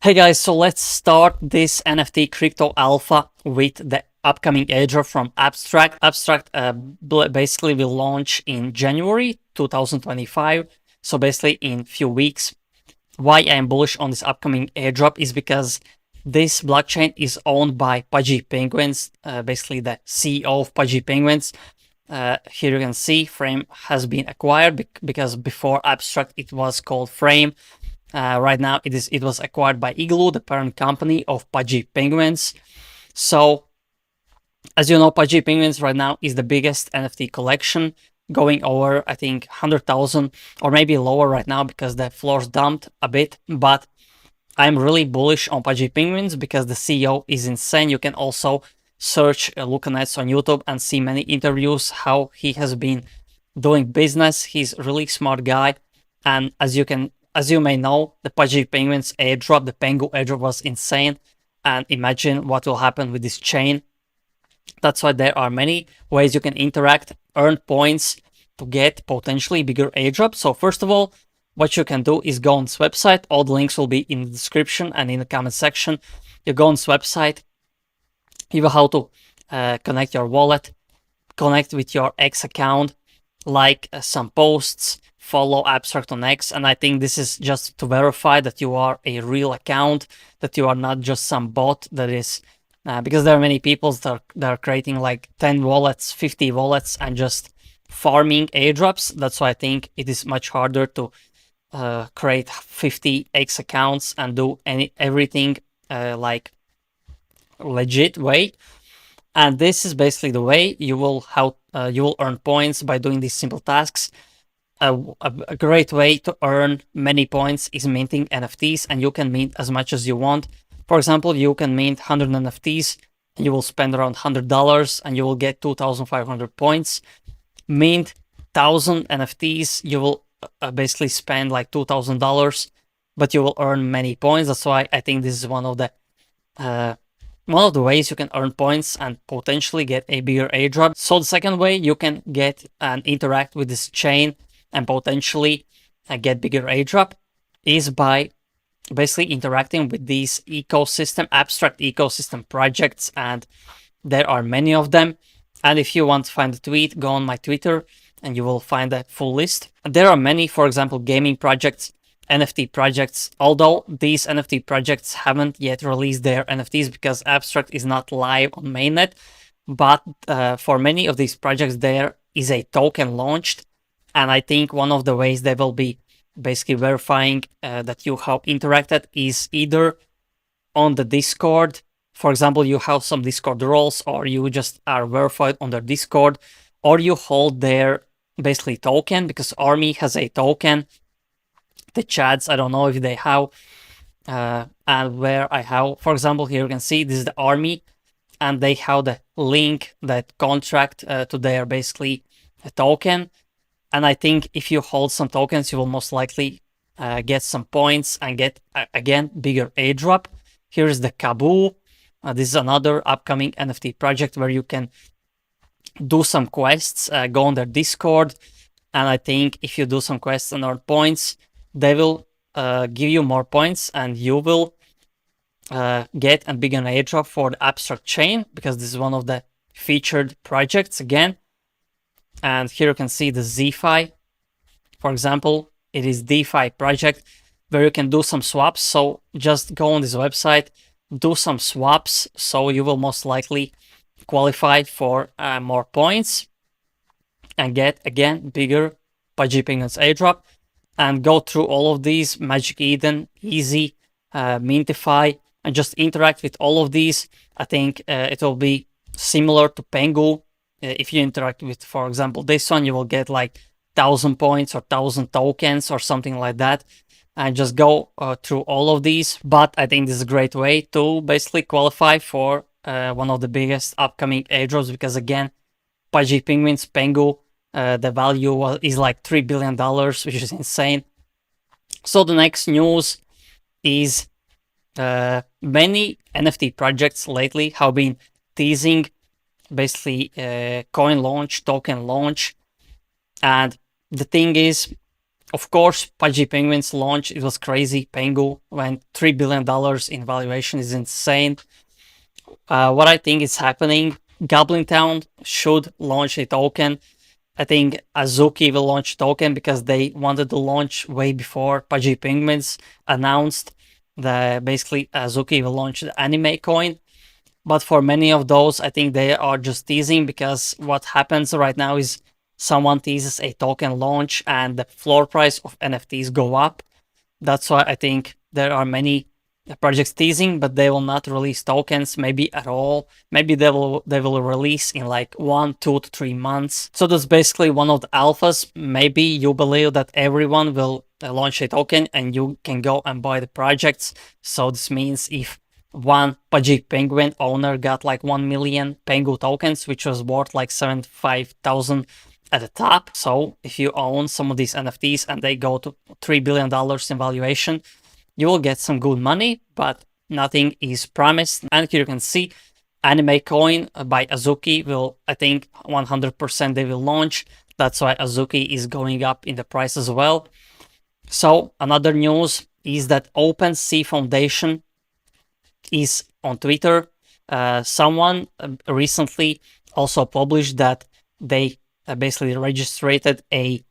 Hey guys, so let's start this NFT crypto alpha with the upcoming airdrop from Abstract. Abstract basically will launch in January 2025, so basically in few weeks. Why I'm bullish on this upcoming airdrop is because this blockchain is owned by Pudgy Penguins, basically the CEO of Pudgy Penguins. Here you can see Frame has been acquired because before Abstract it was called Frame. Right now it was acquired by Igloo, the parent company of Pudgy Penguins. So as you know, Pudgy Penguins right now is the biggest NFT collection, going over I think 100,000 or maybe lower right now because the floor's dumped a bit. But I'm really bullish on Pudgy Penguins because the CEO is insane. You can also search Lucanets on YouTube and see many interviews how he has been doing business. He's a really smart guy, and as you may know, the Pudgy Penguins airdrop, the PENGU airdrop was insane. And imagine what will happen with this chain. That's why there are many ways you can interact, earn points to get potentially bigger airdrops. So first of all, what you can do is go on this website. All the links will be in the description and in the comment section. You go on this website, you will how to connect your wallet, connect with your X account, like some posts, follow Abstract on X. And I think this is just to verify that you are a real account, that you are not just some bot that is, because there are many people that are creating like 10 wallets, 50 wallets and just farming airdrops. That's why I think it is much harder to create 50 X accounts and do everything like legit way. And this is basically the way you will earn points by doing these simple tasks. A great way to earn many points is minting NFTs, and you can mint as much as you want. For example, you can mint 100 NFTs and you will spend around $100 and you will get 2,500 points. Mint 1,000 NFTs, you will basically spend like $2,000, but you will earn many points. That's why I think this is one of the ways you can earn points and potentially get a bigger airdrop. So the second way you can get and interact with this chain and potentially get bigger airdrop is by basically interacting with these abstract ecosystem projects, and there are many of them. And if you want to find the tweet, go on my Twitter and you will find a full list. There are many, for example, gaming projects, NFT projects, although these NFT projects haven't yet released their NFTs because Abstract is not live on mainnet. But for many of these projects, there is a token launched. And I think one of the ways they will be basically verifying that you have interacted is either on the Discord. For example, you have some Discord roles, or you just are verified on their Discord, or you hold their basically token, because Army has a token. The chats, I don't know if they have, and where I have, for example, here you can see this is the Army, and they have the link, that contract to their basically a token. And I think if you hold some tokens, you will most likely get some points and get, again, bigger airdrop. Here's the Kaboo. This is another upcoming NFT project where you can do some quests, go on their Discord. And I think if you do some quests and earn points, they will give you more points and you will get a bigger airdrop for the Abstract chain, because this is one of the featured projects again. And here you can see the ZFi. For example, it is DeFi project where you can do some swaps. So just go on this website, do some swaps. So you will most likely qualify for more points and get, again, bigger Pudgy Penguins airdrop. And go through all of these: Magic Eden, Easy, Mintify, and just interact with all of these. I think it will be similar to PENGU. If you interact with, for example, this one, you will get like 1,000 points or 1,000 tokens or something like that. And just go through all of these. But I think this is a great way to basically qualify for one of the biggest upcoming airdrops, because again, Pudgy Penguins, PENGU, the value is like $3 billion, which is insane. So the next news is many NFT projects lately have been teasing basically coin launch, token launch. And the thing is, Of course, Pudgy Penguins launch, it was crazy. PENGU went $3 billion in valuation, is insane. What I think is happening, Goblin Town should launch a token. I think Azuki will launch token because they wanted to launch way before Pudgy Penguins announced that basically Azuki will launch the anime coin. But for many of those, I think they are just teasing, because what happens right now is someone teases a token launch and the floor price of NFTs go up. That's why I think there are many projects teasing, but they will not release tokens maybe at all. Maybe they will release in like 1, 2 to 3 months. So that's basically one of the alphas. Maybe you believe that everyone will launch a token and you can go and buy the projects. So this means if one Pudgy Penguin owner got like 1 million PENGU tokens, which was worth like 75,000 at the top. So if you own some of these NFTs and they go to $3 billion in valuation, you will get some good money, but nothing is promised. And here you can see anime coin by Azuki will, I think 100% they will launch. That's why Azuki is going up in the price as well. So another news is that OpenSea Foundation is on Twitter. Someone recently also published that they basically registered a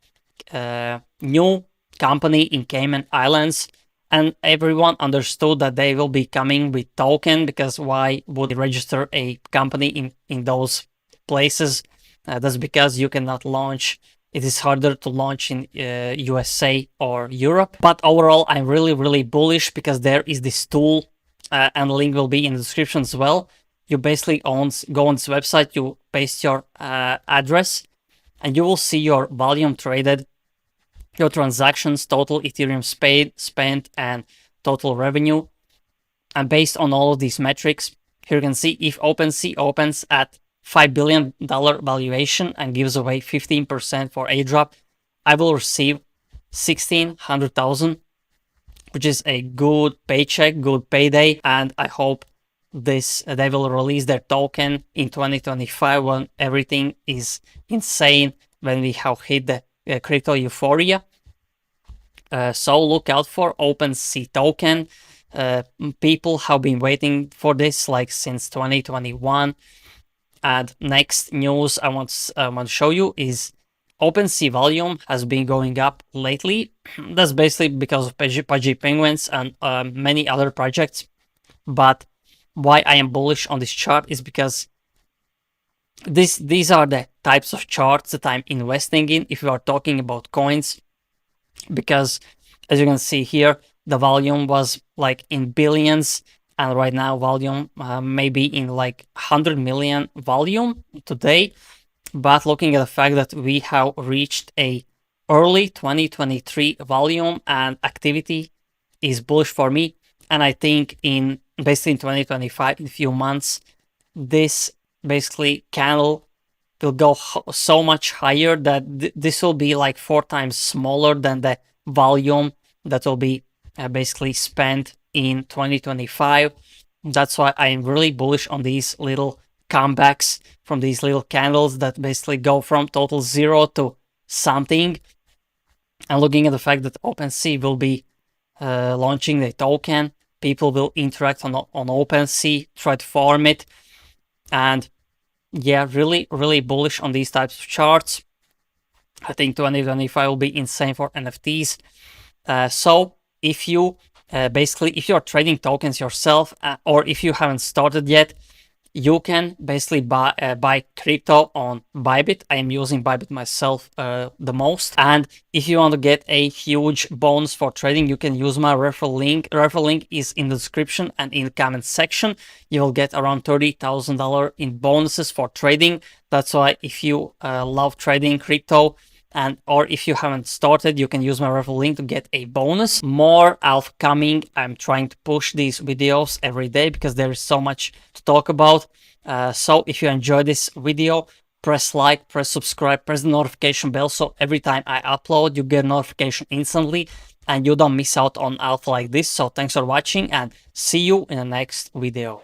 new company in Cayman Islands, and everyone understood that they will be coming with token, because why would they register a company in those places? That's because you cannot launch. It is harder to launch in USA or Europe. But overall, I'm really bullish, because there is this tool, and the link will be in the description as well. You basically go on this website, you paste your address, and you will see your volume traded, your transactions, total Ethereum spent, and total revenue. And based on all of these metrics, here you can see if OpenSea opens at $5 billion valuation and gives away 15% for Airdrop, I will receive 1,600,000, which is a good paycheck, good payday. And I hope they will release their token in 2025 when everything is insane, when we have hit the crypto euphoria. So look out for OpenSea token. People have been waiting for this like since 2021. And next news I want to show you is OpenSea volume has been going up lately. That's basically because of Pudgy Penguins and many other projects. But why I am bullish on this chart is because these are the types of charts that I'm investing in if we are talking about coins. Because as you can see here, the volume was like in billions, and right now volume maybe in like 100 million volume today. But looking at the fact that we have reached a early 2023 volume and activity is bullish for me. And I think basically in 2025, in a few months, this basically candle will go so much higher that this will be like 4 times smaller than the volume that will be basically spent in 2025. That's why I'm really bullish on these little comebacks from these little candles that basically go from total zero to something. And looking at the fact that OpenSea will be launching the token, people will interact on OpenSea, try to farm it. And yeah, really bullish on these types of charts. I think 2025 will be insane for NFTs. So if you if you're trading tokens yourself, or if you haven't started yet, you can basically buy crypto on Bybit. I am using Bybit myself the most. And if you want to get a huge bonus for trading, you can use my referral link. Referral link is in the description and in the comment section. You will get around $30,000 in bonuses for trading. That's why if you love trading crypto, or if you haven't started, you can use my referral link to get a bonus. More alpha coming. I'm trying to push these videos every day because there is so much to talk about. So if you enjoyed this video, press like, press subscribe, press the notification bell, so every time I upload, you get a notification instantly and you don't miss out on alpha like this. So thanks for watching, and see you in the next video.